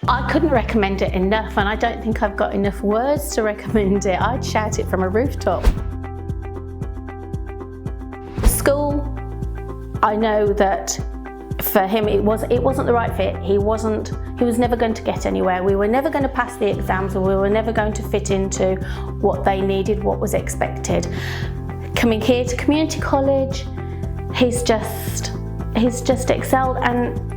I couldn't recommend it enough, and I don't think I've got enough words to recommend it. I'd shout it from a rooftop. School, I know that for him it wasn't the right fit. He was never going to get anywhere. We were never going to pass the exams, or we were never going to fit into what they needed, what was expected. Coming here to community college, he's just excelled, and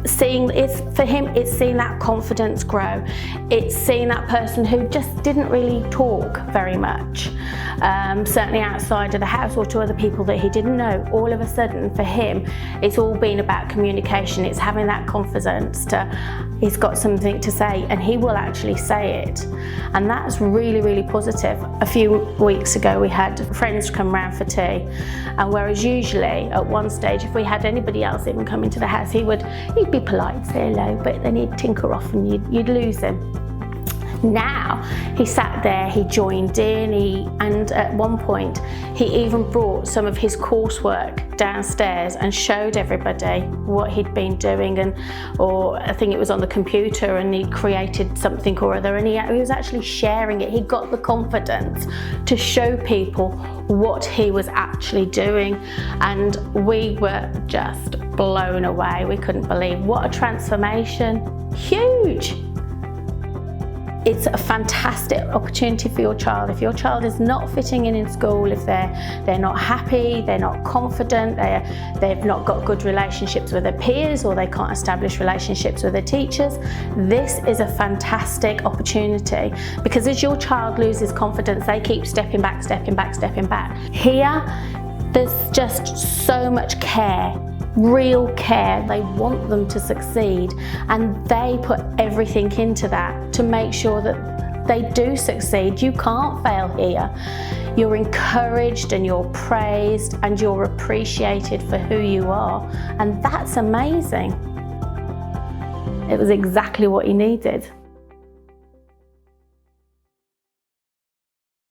for him it's seeing that confidence grow. It's seeing that person who just didn't really talk very much, certainly outside of the house or to other people that he didn't know. All of a sudden for him it's all been about communication. It's having that confidence he's got something to say, and he will actually say it, and that's really, really positive. A few weeks ago we had friends come round for tea, and whereas usually at one stage if we had anybody else even come into the house, he'd be polite, say hello, but then he'd tinker off and you'd lose him. Now he sat there, he joined in, and at one point he even brought some of his coursework downstairs and showed everybody what he'd been doing, or I think it was on the computer, and he'd created something or other, and he was actually sharing it. He got the confidence to show people what he was actually doing, and we were just blown away. We couldn't believe what a transformation. Huge. It's a fantastic opportunity for your child. If your child is not fitting in school, if they're not happy, they're not confident, they've not got good relationships with their peers, or they can't establish relationships with their teachers, this is a fantastic opportunity, because as your child loses confidence, they keep stepping back, stepping back, stepping back. Here, there's just so much care. Real care. They want them to succeed, and they put everything into that to make sure that they do succeed. You can't fail here. You're encouraged and you're praised and you're appreciated for who you are, and that's amazing. It was exactly what he needed.